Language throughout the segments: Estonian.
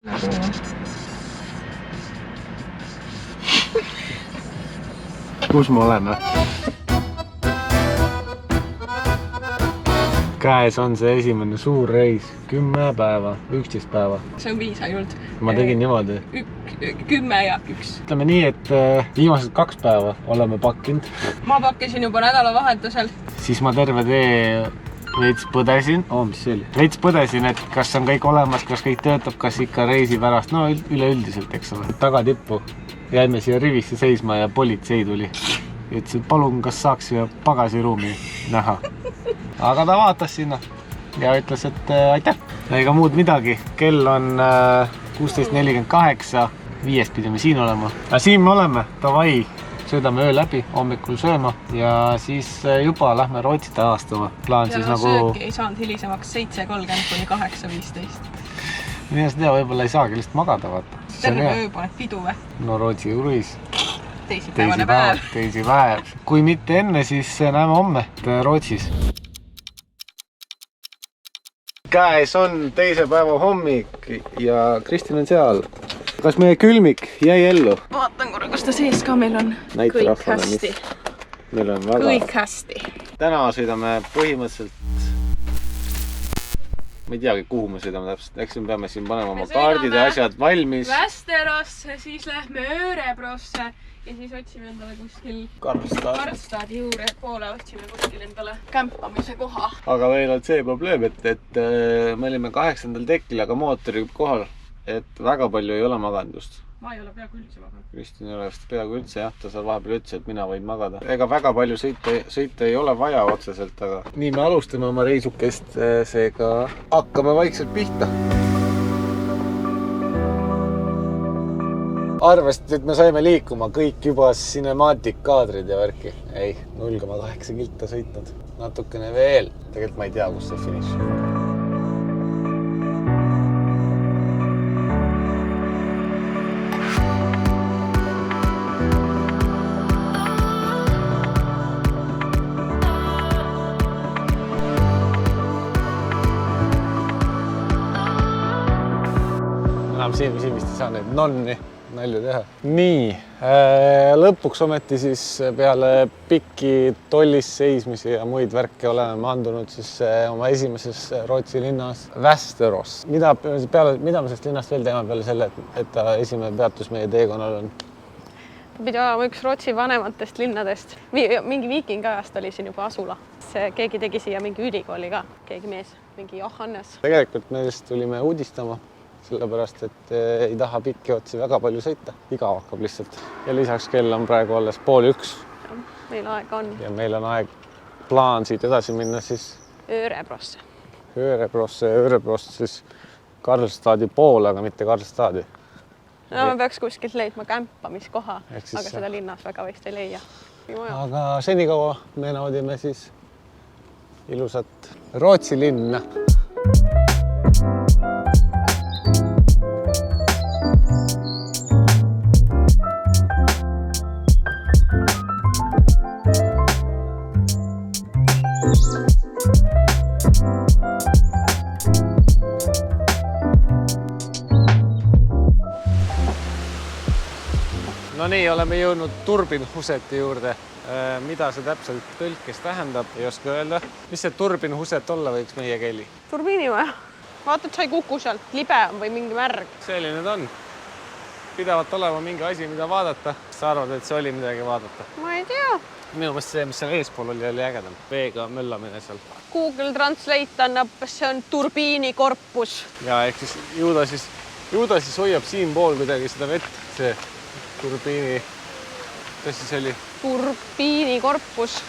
Kus ma olen? Käes on see esimene suur reis. 10 päeva, 11 päeva. See on 5 ainult. Ma tegin niimoodi. 10 ja 1. Ütleme nii, et viimased 2 päeva oleme pakkinud. Ma pakkisin juba nädalavahetusel. Siis ma terve tee veits põdesin. Mis see oli? Veits põdesin, et kas on kõik olemas, kas kõik töötab, kas ikka reisi pärast. No üleüldiselt, eks ole. Tagatippu jäime siia rivisse seisma ja politsei tuli. Ütles, et palun, kas saaks siia pagasiruumi näha. Aga ta vaatas sinna ja ütles, et aitäh. Ega muud midagi. Kell on 16:48. 5 pidime siin olema. Aga siin me oleme. Davai. Sõidame öö läbi, hommikul sööma ja siis juba lähme Rootsi taastama. Plaan ja siis nagu... sööki ei saanud hilisemaks 7:30 kuni 8:15. Mina seda tea, võib-olla ei saagi lihtsalt magada, vaata. Terve öö paned pidu või? No Rootsi kruiis. Teisipäevane päev. Teisipäev. Kui mitte enne, siis näeme homme Rootsis. Käes on teise päeva hommik ja Kristin on seal. Kas meie külmik jäi ellu? Vaatan korra, kas ta sees ka meil on. Näita kõik rahvale, hästi. Meil on väga... Kõik hästi. Täna sõidame põhimõtteliselt... Ma ei teagi, kuhu me sõidame täpselt. Eks me peame siin panema oma kaardid ja asjad valmis. Västerosse, siis lähme Örebrosse ja siis otsime endale kuskil Karlstadi juurde poole, otsime kuskil endale kämpamise koha. Aga meil on see probleem, et me olime 8. tekil, aga mootori kohal. Et väga palju ei ole magandust. Ma ei ole peaaegu üldse maganud. Kristin ei ole vist peaaegu üldse, jah. Ta seal vahepeal ütles, et mina võin magada. Ega väga palju sõita ei ole vaja otseselt, aga nii me alustame oma reisukest, seega hakkame vaikselt pihta. Arvestad, et me saime liikuma kõik juba cinematic kaadrid ja värki. Ei, 0,8 kilta sõitnud. Natukene veel. Tegelikult ma ei tea, kus see finiš on. Siin vist ei saa neid nalju teha. Nii, lõpuks ometi siis peale pikki tollis seismisi ja muid värke oleme andunud siis oma esimeses Rootsi linnas Västeros. Mida me sellest linnast veel teeme peale selle, et ta esimene peatus meie teekonnal on? Ta pidi olema üks Rootsi vanematest linnadest. Mingi viikingajast oli siin juba asula. Keegi tegi siia mingi ülikooli ka, keegi mees, mingi Johannes. Tegelikult me just tulime uudistama. Sellepärast, et ei taha pikki otsi väga palju sõita. Igav hakkab lihtsalt. Ja lisaks kell on praegu alles 12:30. Meil aeg on. Ja meil on aeg plaan siit edasi minna siis Örebrosse. Örebrosse siis Karlstadi poole, aga mitte Karlstadi. No me peaks kuskilt leidma kämpamiskoha, aga seda linnas väga vist ei leia. Aga senikaua me naudime siis ilusat Rootsi linna. No nii, oleme jõudnud Turbinhuseti juurde. Mida see täpselt tõlkes tähendab, ei oska öelda. Mis see Turbinhuset olla võiks meie keeli? Turbiini või? Vaata, et sa ei kuku sealt. Libe on või mingi märg. Selline ta on. Pidavalt olema mingi asi, mida vaadata. Sa arvad, et see oli midagi vaadata? Ma ei tea. Minu mõttes see, mis seal eespool oli ägedam. Veega möllamine seal. Google Translate annab, see on turbiinikorpus. Ja ehk siis ju ta siis hoiab siin pool kuidagi seda vett. See turbiini, tõesti see oli? Turbiinikorpus.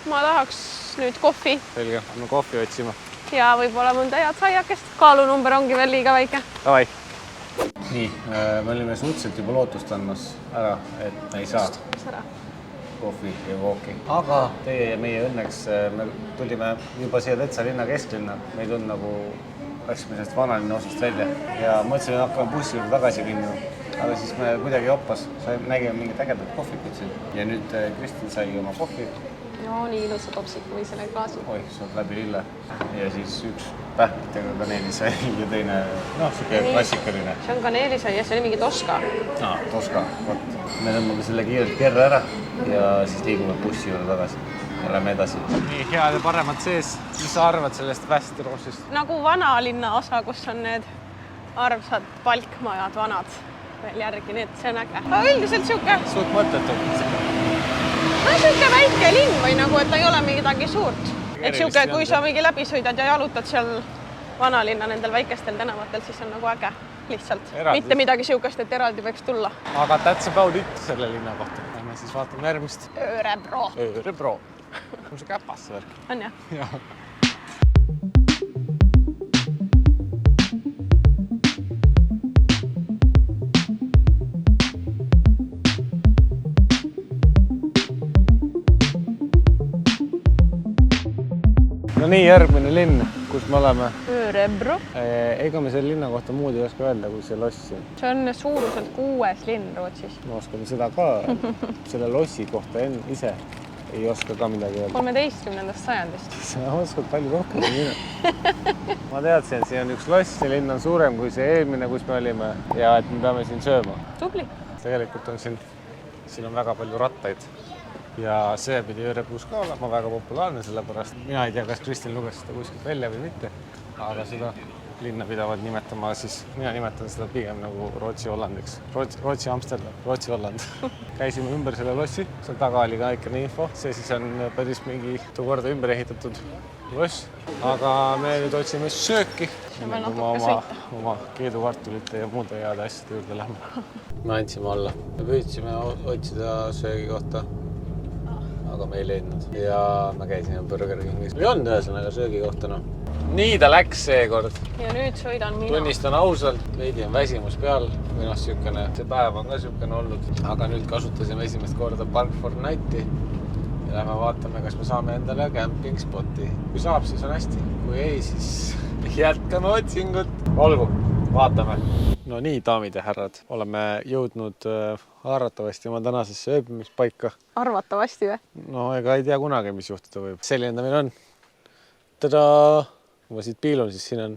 Ma tahaks nüüd kohvi. Selge, me kohvi otsima. Ja võib-olla mõnda head saiakest. Kaalunumber ongi veel liiga väike. Davai. Nii, me olime suhteliselt juba lootust andmas ära, et me ei saa kohvi ja vooki. Aga teie ja meie õnneks me tulime juba siia täitsa linna kesklinna. Me ei tulnud nagu läksime sellest vanalinna osast välja ja mõtlesin, et hakkame bussi juurde tagasi minna. Aga siis me kuidagi oppas, nägime mingit ägedat kohvikut siin. Ja nüüd Kristin sai oma kohvi no nii ilusa topsik või selle klaasi. Oih, saad läbi lille. Ja siis üks pähklitega kaneelisai ja teine, siuke klassikaline. See on kaneelisai ja see oli mingi toska. Toska, vot. Me tõmbame selle kiirelt kerra ära ja siis liigume bussi juurde tagasi ja lähme edasi. Nii, head ja paremad sees. Mis sa arvad sellest Västeråsist? Nagu vanalinna osa, kus on need armsad palkmajad vanad veel järgi, need see on äge. Aga üldiselt siuke... Suht mõttetud. No siuke väike linn või nagu, et ta ei ole midagi suurt. Et siuke, kui sa mingi läbi sõidad ja jalutad seal vanalinna nendel väikestel tänavatel, siis on nagu äge lihtsalt. Mitte midagi siukest, et eraldi võiks tulla. Aga that's about it selle linna kohta. Lähme siis vaatame järgmist. Örebro. Örebro. On see käpas see värk? On jah? Jah. No nii, järgmine linn, kus me oleme. Örebro. Ega me selle linna kohta muud ei oska öelda, kui see loss. See on suuruselt 6. linn Rootsis. Ma oskan seda ka, selle lossi kohta ise ei oska ka midagi öelda. 13. sajandist. Sa oskad palju rohkem kui mina. Ma teadsin, et siin on üks loss, see linn on suurem kui see eelmine, kus me olime ja et me peame siin sööma. Tubli. Tegelikult on siin on väga palju rattaid. Ja see pidi Örebros ka olema väga populaarne, sellepärast mina ei tea, kas Kristin luges seda kuskilt välja või mitte, aga seda linna pidavad nimetama siis, mina nimetan seda pigem nagu Rootsi-Hollandiks. Rootsi-Amsterdam, Rootsi-Holland. Käisime ümber selle lossi, seal taga oli ka ikka info, see siis on päris mingi korda ümber ehitatud loss, aga me nüüd otsime sööki, oma keedukartulite ja muude heade asjade juurde lähme. Me andsime alla, me püüdsime otsida söögi kohta. Aga me ei leidnud ja me käisime Burger Kingis. Või on ühesõnaga söögi kohta, Nii ta läks seekord. Ja nüüd sõidan mina. Tunnistan ausalt, veidi on väsimus peal või sükene. See päev on ka sükene olnud, aga nüüd kasutasime esimest korda Park Fortnite'i ja lähme vaatame, kas me saame endale camping spoti. Kui saab, siis on hästi. Kui ei, siis jätkame otsingut. Olgu, vaatame. No nii, daamid ja härrad, oleme jõudnud arvatavasti oma tänasesse ööbimispaika. Arvatavasti või? No ega ei tea kunagi, mis juhtuda võib. Selline ta meil on. Tadaa! Kui ma siit piilun, siis siin on...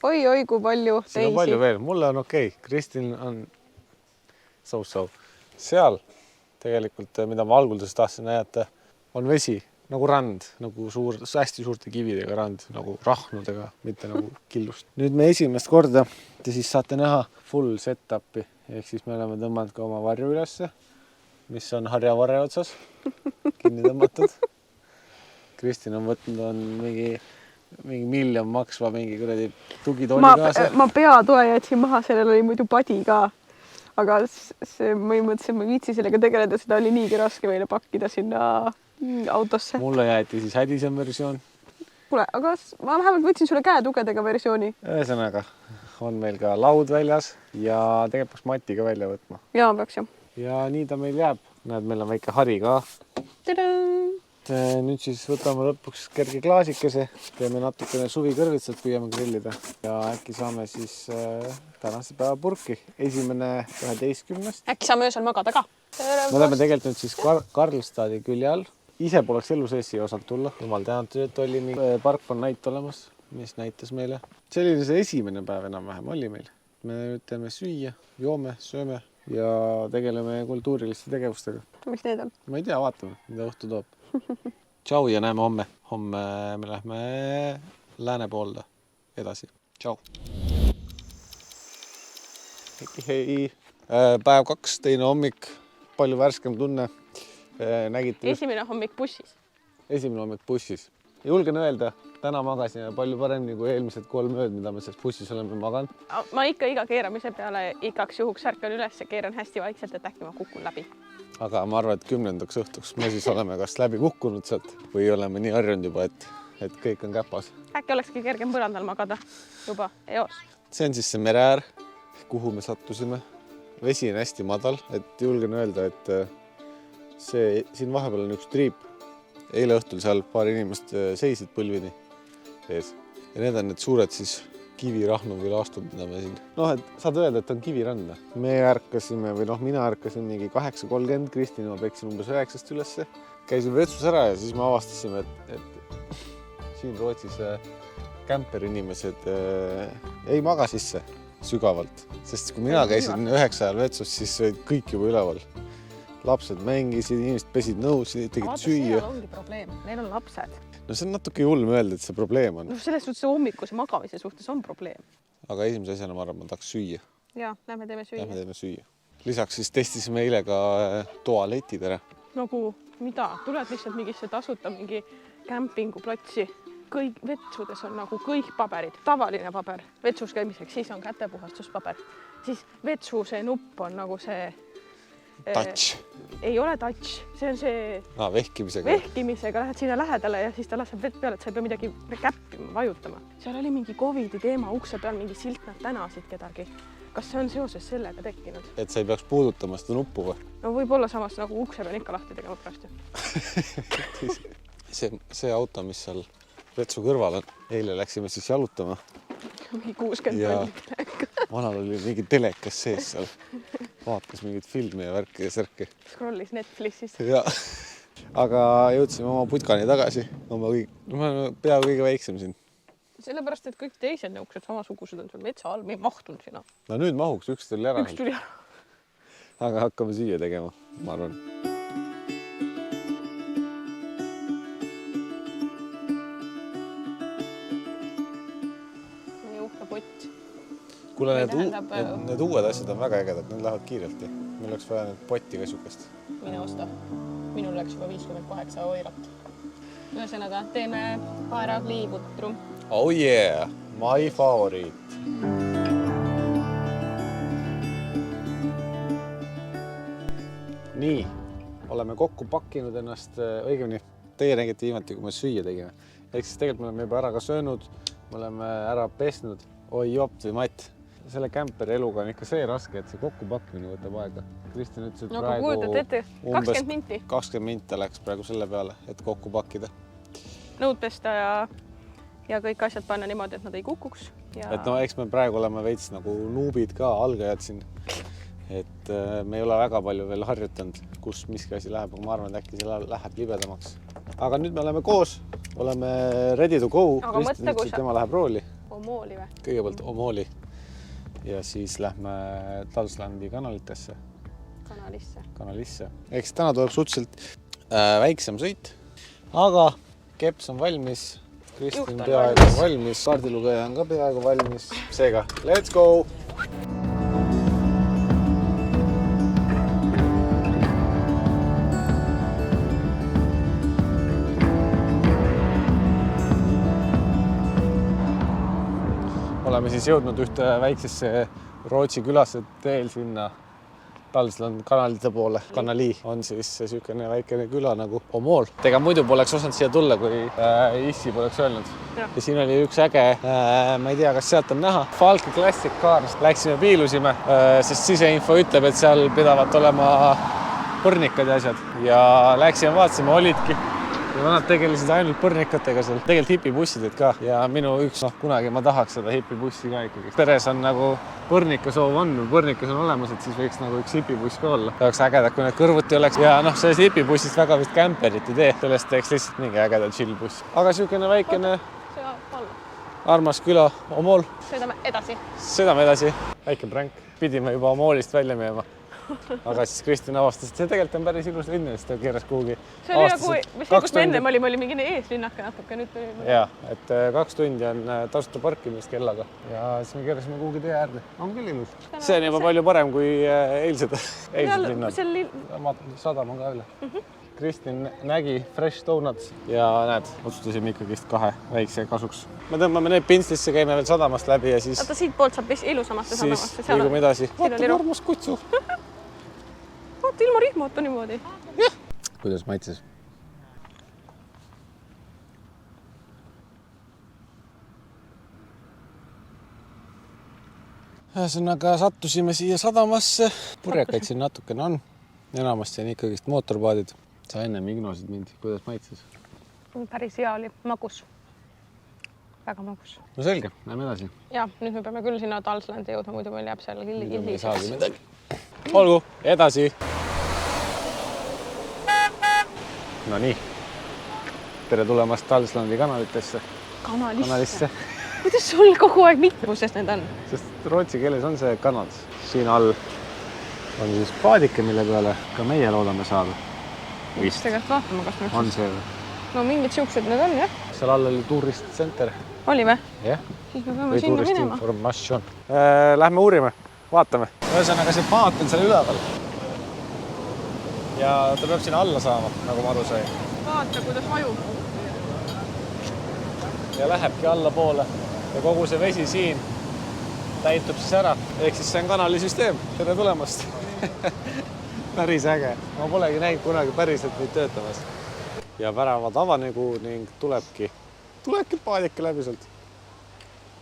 Oi, kui palju teisi. Siin on palju veel. Mulle on okei. Kristin on so-so. Seal tegelikult, mida ma alguses tahtsin näidata, on vesi. Nagu rand, nagu hästi suurte kividega rand, nagu rahnudega, mitte nagu killust. Nüüd me esimest korda, te siis saate näha full set-upi. Ehk siis me oleme tõmmanud ka oma varju ülesse, mis on harjavarre otsas, kinni tõmmatud. Kristin on võtnud mingi miljon maksva mingi kuradi tugitooli kaasa. Ma peatoe jätsin maha, sellel oli muidu padi ka. Aga ma ei mõtlesin, et ma viitsi sellega tegeleda, seda oli niigi raske meile pakkida sinna autosse. Mulle jäeti siis hädisem versioon. Kuule, aga ma vähemalt võtsin sulle käetugedega versiooni. Ühesõnaga on meil ka laud väljas ja tegelikult peaks mati ka välja võtma. Jaa, peaks jah. Ja nii ta meil jääb. Näed, meil on väike hari ka. Nüüd siis võtame lõpuks kerge klaasikese, teeme natukene suvikõrvitsat, püüame grillida ja äkki saame siis tänase päeva purki. Esimene 11. Äkki saame öösel magada ka? Me oleme tegelikult nüüd siis Karlstadi külje all. Ise poleks elu sees ei osanud tulla. Jumal tänatud, et oli Park Fortnite olemas, mis näitas meile. Selline see esimene päev enam-vähem oli meil. Me nüüd teeme süüa, joome, sööme ja tegeleme kultuuriliste tegevustega. Mis need on? Ma ei tea, vaatame, mida õhtu toob. Tšau ja näeme homme. Homme me lähme lääne poolda edasi. Tšau. Hei. Päev 2, teine hommik, palju värskem tunne. Esimene hommik bussis. Esimene hommik bussis. Julgen öelda, täna magasime palju paremini kui eelmised 3 ööd, mida me selles bussis oleme maganud. Ma ikka iga keeramise peale igaks juhuks ärkan üles ja keeran hästi vaikselt, et äkki ma kukun läbi. Aga ma arvan, et 10. õhtuks me siis oleme kas läbi kukkunud sealt või oleme nii harjunud juba, et kõik on käpas. Äkki olekski kergem põrandal magada juba eos. See on siis see mereäär, kuhu me sattusime. Vesi on hästi madal, et julgen öelda, et siin vahepeal on üks triip. Eile õhtul seal paar inimest seisid põlvini ees. Ja need on need suured siis kivirahnu küll astud, mida me siin. Noh, et saad öelda, et on kivirand. Me ärkasime või noh, mina ärkasin mingi 8.30, Kristin ma peksin umbes 9 ülesse. Käisin vetsus ära ja siis me avastasime, et siin Rootsis kämperinimesed ei maga sisse sügavalt. Sest kui mina käisin 9 ajal vetsus, siis olid kõik juba üleval. Lapsed mängisid, inimesed pesid nõusid, tegid süüa. Seal ongi probleem, neil on lapsed. No see on natuke julm öelda, et see probleem on. No selles suhtes hommikuse magamise suhtes on probleem. Aga esimese asjana ma arvan, ma tahaks süüa. Jaa, lähme teeme süüa. Lisaks siis testisime eile ka toaletid ära. Nagu mida? Tuled lihtsalt mingisse tasuta mingi kämpinguplatsi. Kõik vetsudes on nagu kõik paberid, tavaline paber vetsus käimiseks, siis on kätepuhastuspaber. Siis vetsu see nupp on nagu see... Touch. Ei ole touch, see on see... Vehkimisega lähed sinna lähedale ja siis ta laseb vett peale, et sa ei pea midagi käppima, vajutama. Seal oli mingi COVID-i teema, ukse peal mingi silt, nad tänasid kedagi. Kas see on seoses sellega tekkinud? Et sa ei peaks puudutama seda nuppu või? No võib-olla samas nagu ukse peal ikka lahti tegema praegu. see auto, mis seal vetsu kõrval on, eile läksime siis jalutama. Mingi 60 vanal oli mingi telekas sees seal. Vaatas mingid filmi ja värki ja särki. Scrollis Netflixis. Ja. Aga jõudsime oma putkani tagasi. Ma peaaegu kõige väiksem siin. Sellepärast, et kõik teised nõuksed samasugused on seal metsa all, me ei mahtunud sinna. No nüüd mahuks, üks tuli ära. Aga hakkame süüa tegema, ma arvan. Kuule, need uued asjad on väga ägedad, need lähevad kiirelt. Meil oleks vaja need potti kasukest. Mine osta. Minul läks juba 58 €. Ühesõnaga, teeme paeragliivutru. Oh yeah, my favoriit. Nii, oleme kokku pakkinud ennast, õigemini teie nägite viimati, kui me süüa tegime. Ehk siis tegelikult me oleme juba ära ka söönud, me oleme ära pesnud. Oi jopt või Matt. Selle kämperi eluga on ikka see raske, et see kokkupakkimine võtab aega. Kristjan ütles, et praegu umbes 20 minta läks praegu selle peale, et kokku pakkida. Nõud pesta ja kõik asjad panna niimoodi, et nad ei kukuks. Et no eks me praegu oleme veits nagu nuubid ka, algajad siin. Et me ei ole väga palju veel harjutanud, kus miski asi läheb, aga ma arvan, et äkki see läheb libedamaks. Aga nüüd me oleme koos, oleme ready to go. Kristjan ütles, et tema läheb rooli. Omooli või? Kõigepealt Omooli. Ja siis lähme Dalslandi kanalitesse. Kanalisse. Eks täna tuleb suhteliselt väiksem sõit, aga keps on valmis, Kristin peaaegu valmis, kaardilugeja on ka peaaegu valmis. Seega, let's go! Oleme siis jõudnud ühte väiksesse Rootsi külasse teel sinna Dalsland kanalite poole. Kanali on siis selline väikene küla nagu Omool. Ega muidu poleks osanud siia tulla, kui Issi poleks öelnud. Ja siin oli üks äge, ma ei tea, kas sealt on näha, Falke Classic Cars. Läksime piilusime, sest siseinfo ütleb, et seal pidavad olema põrnikad ja asjad. Ja läksime vaatasime, olidki. Ja vanad tegelesid ainult põrnikatega seal, tegelikult hipibussidid ka ja minu üks, kunagi ma tahaks seda hipibussi ka ikkagi. Peres on nagu põrnikasoov on, põrnikas on olemas, et siis võiks nagu üks hipibuss ka olla. Tahaks ägedad, kui need kõrvuti oleks ja sellest hipibussist väga vist kämperit ei tee, sellest teeks lihtsalt mingi ägeda chillbuss. Aga siukene väikene armas küla Omool. Sõidame edasi. Väike pränk. Pidime juba Omoolist välja minema. Aga siis Kristin avastas, et see tegelikult on päris ilus linn, sest ta keeras kuhugi. See oli nagu, mis me enne oli mingi eeslinnaka natuke. Jaa, et 2 tundi on tasuta parkimist kellaga ja siis me keerasime kuhugi tee äärde. On küll ilus. See on juba palju parem kui eilsed linnad. Sadam on ka üle. Kristin nägi Fresh Donuts ja näed, otsustasime ikkagist 2 väikse kasuks. Me tõmbame need Pinslisse, käime veel sadamast läbi ja siis... Oota, siit poolt saab ilusamasse sadamasse. Siis liigume edasi. Vaata, armas kutsu. Vaata, ilma rihmata niimoodi. Jah. Kuidas maitses? Ühesõnaga sattusime siia sadamasse. Purjekaid siin natukene on. Enamasti on ikkagist mootorpaadid. Sa enne ignosid mind. Kuidas maitses? Päris hea oli. Magus. väga magus. No selge, lähme edasi. Ja, nüüd me peame küll sinna Talslandi jõudma, muidu meil jääb seal midagi. Olgu, edasi. No nii. Tere tulemast Talslandi kanalitesse. Kanalisse. Kuidas sul kogu aeg mitmuses need on? Sest rootsi keeles on see kanal. Siin all on siis paadike, mille peale ka meie loodame saada. Vist. Tegelikult vaatama, kas me on see või? No mingid siuksed need on, jah? Seal all oli turistcenter. Oli või? Jah. Siis me peame sinna minema. Informatsioon. Lähme uurime, vaatame. Ühesõnaga see paat on seal üleval. Ja ta peab sinna alla saama, nagu ma aru sai. Vaata, kuidas vajub. Ja lähebki alla poole. Ja kogu see vesi siin täitub siis ära. Ehk siis see on kanalisüsteem. Tere tulemast. Päris äge. Ma polegi näinud kunagi päriselt neid töötamas. Ja väravad avanegu ning tulebki paadike läbi sealt.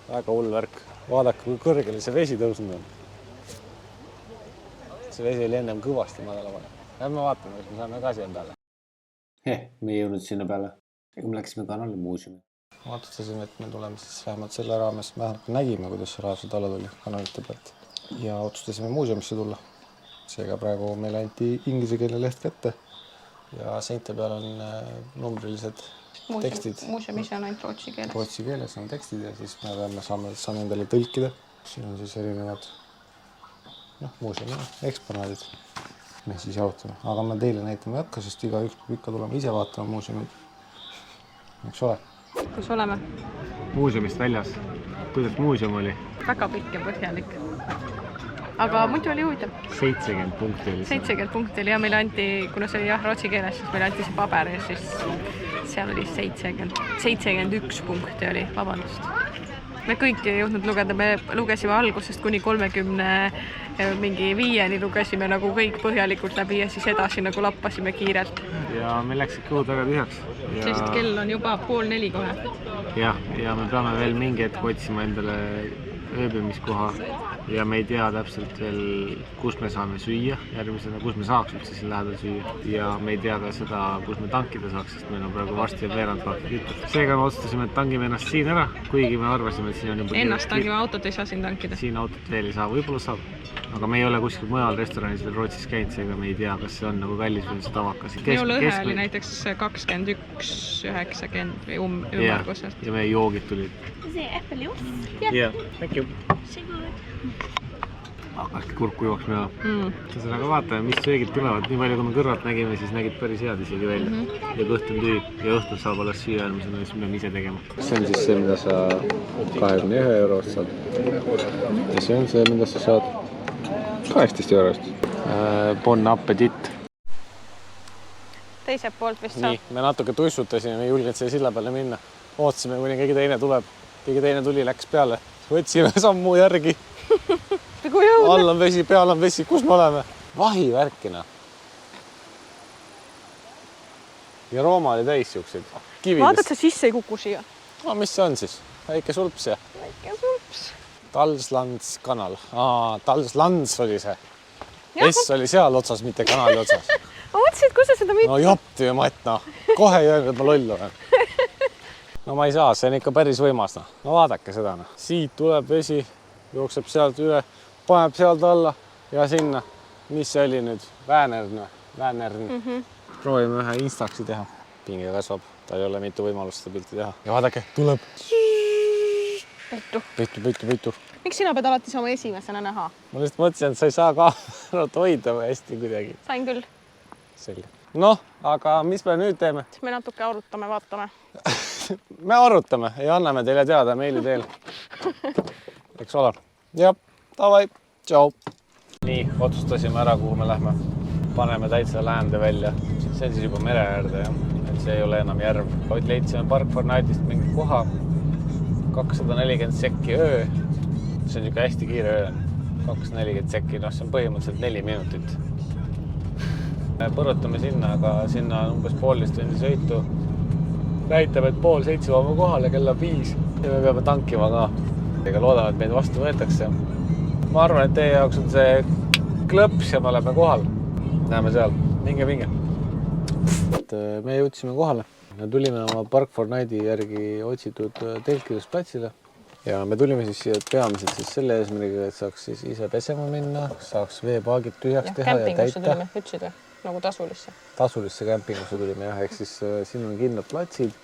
Väga hull värk. Vaadake, kui kõrgele see vesi tõusnud on. See vesi oli ennem kõvasti madalama. Lähme vaatame, kas me saame ka siia peale. Me ei jõudnud sinna peale. Ega me läksime kanali muuseumi. Otsustasime, et me tuleme siis vähemalt selle raames. Vähemalt nägime, kuidas see raasud alla tuli kanalite pealt. Ja otsustasime muuseumisse tulla. Seega praegu meil anti ingliskeelne leht kätte. Ja seinte peal on numbrilised tekstid. Muuseum ise on ainult rootsi keeles. Rootsi keeles on tekstid ja siis me saame endale tõlkida. Siin on siis erinevad muuseumi eksponaadid. Me siis jalutame. Aga ma teile näitama ei hakka, sest igaüks peab ikka tulema ise vaatama muuseumid. Eks ole? Kus oleme? Muuseumist väljas. Kuidas muuseum oli? Väga pikk ja põhjalik. Aga muidu oli huvitav. 70 punkti oli. 70 punkti oli ja meile anti, kuna see oli rootsi keeles, siis meile anti see paber ja siis seal oli 71 punkti oli, vabandust. Me kõik ei jõudnud lugeda, me lugesime algusest kuni 35-ni lugesime nagu kõik põhjalikult läbi ja siis edasi nagu lappasime kiirelt. Ja meil läksid kõhud väga tühjaks. Sest kell on juba 3:30 kohe. Ja me peame veel mingi hetk otsima endale ööbimiskoha ja me ei tea täpselt veel, kus me saame süüa järgmisena, kus me saaks üldse siin lähedal süüa ja me ei tea ka seda, kus me tankida saaks, sest meil on praegu varsti veerand vaatid kütust. Seega me otsustasime, et tangime ennast siin ära, kuigi me arvasime, et siin on juba... Ennast tangime, autot ei saa siin tankida. Siin autot veel ei saa, võib-olla saab. Aga me ei ole kuskil mujal restoranis veel Rootsis käinud, seega me ei tea, kas see on nagu kallis või see tavakas. Minu lõhe oli näiteks 21,90 või ümmarguselt. Ja meie joogid tulid. See äppeljuus? Jah, thank you. See good. Äkki kurk kuivaks meha. Ühesõnaga vaatame, mis söögid tulevad. Nii palju, kui me kõrvalt nägime, siis nägid päris head isegi välja. Ja kõht on tüü ja õhtul saab alles süüa järgmisena, siis me ise tegema. See on siis see, mida sa 21 eurost saad. Ja see on see, mida sa saad 18 eurost. Bon appetit. Teiselt poolt vist saab. Nii, me natuke tussutasime, me ei julgenud selle silla peale minna. Ootasime, kuni keegi teine tuleb. Keegi teine tuli, läks peale. Võtsime sammu järgi. All on vesi, peal on vesi. Kus me oleme? Vahivärkina. Ja Rooma oli täis siukseid kividest. Vaatad, sa sisse ei kuku siia. No, mis see on siis? Väike sulps ja? Väike sulps. Talslands kanal. Talslands oli see. S oli seal otsas, mitte kanali otsas. Ma mõtlesin, kus sa seda mitte? No jopti või Matna. Kohe ei öelnud, et ma loll olen. No ma ei saa, see on ikka päris võimas. No vaadake seda. Siit tuleb vesi, jookseb sealt üle, paneb sealt alla ja sinna. Mis see oli nüüd? Väänern. Proovime ühe instaksi teha. Pinge kasvab. Ta ei ole mitu võimalust seda pilti teha. Ja vaadake, tuleb. Peitu. Miks sina pead alati saama esimesena näha? Ma lihtsalt mõtlesin, et sa ei saa kaamerat hoida hästi kuidagi. Sain küll. Selge. Noh, aga mis me nüüd teeme? Me natuke arutame, vaatame. Me arutame ja anname teile teada meili teel. Eks ole? Jah, davai, tšau. Nii, otsustasime ära, kuhu me lähme. Paneme täitsa läände välja. See on siis juba mere äärde, jah. Et see ei ole enam järv. Leidsime Park Fornightist mingi koha. 240 sekki öö. See on niisugune hästi kiire öö. 240 sekki, noh, see on põhimõtteliselt 4 minutit. Põrutame sinna, aga sinna on umbes poolteist tundi sõitu. Näitab, et 6:30 oleme kohal ja kella 5 ja me peame tankima ka. Ega loodame, et meid vastu võetakse. Ma arvan, et teie jaoks on see klõps ja me oleme kohal. Näeme seal. Minge. Me jõudsime kohale. me tulime oma Park for Nighti järgi otsitud telkidusplatsile ja me tulime siis siia peamiselt siis selle eesmärgiga, et saaks siis ise pesema minna, saaks veepaagid tühjaks teha ja täita. Tulime, ütlesid või? Nagu tasulisse? Tasulisse kämpingusse tulime jah, ehk siis siin on kindlad platsid,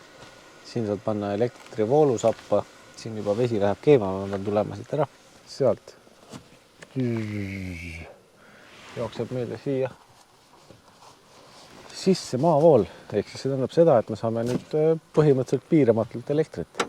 siin saad panna elektrivoolusappa, siin juba vesi läheb keemama, ma pean tulema siit ära, sealt jookseb meile siia sisse maavool, ehk siis see tähendab seda, et me saame nüüd põhimõtteliselt piiramatult elektrit.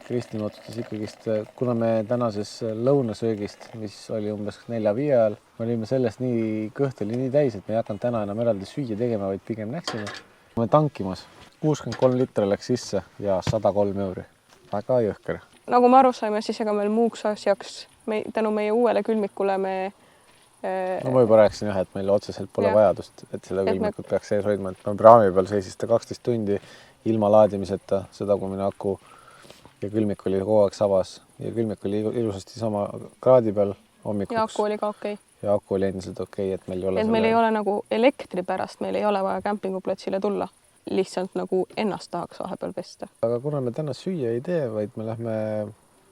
Kristin otsustas ikkagist, kuna me tänases lõunasöögist, mis oli umbes 4-5 ajal, me olime sellest nii kõhteli nii täis, et me ei hakanud täna enam eraldi süüa tegema, vaid pigem näksime. Me tankimas 63 litra läks sisse ja 103 €. Väga jõhker. Nagu me aru saime, siis ega meil muuks asjaks tänu meie uuele külmikule me no ma juba rääkisin jah, et meil otseselt pole vajadust, et seda külmikut peaks sees hoidma, et praami peal seisis ta 12 tundi ilma laadimiseta, seda kui mine aku ja külmik oli kogu aeg savas ja külmik oli ilusasti sama kraadi peal hommikuks. Ja aku oli ka okei. Ja aku oli endiselt okei, et meil ei ole... Et meil ei ole nagu elektri pärast, meil ei ole vaja kämpinguplatsile tulla. Lihtsalt nagu ennast tahaks vahepeal pesta. Aga kuna me täna süüa ei tee, vaid me lähme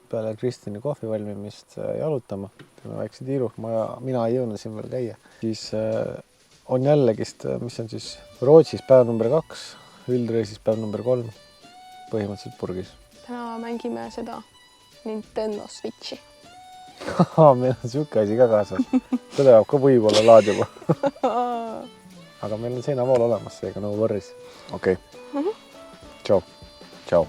peale Kristini kohvi valmimist jalutama, teeme väikse tiiru, mina ei jõudnud siin veel käia, siis on jällegist, mis on siis Rootsis päev number 2, üldreisis päev number 3, põhimõtteliselt purgis. Täna mängime seda Nintendo Switchi. Meil on siuke asi ka kaasas. Seda peab ka võib-olla laadima. Aga meil on seinavool olemas, seega no worries. Okei. Tšau. Tšau.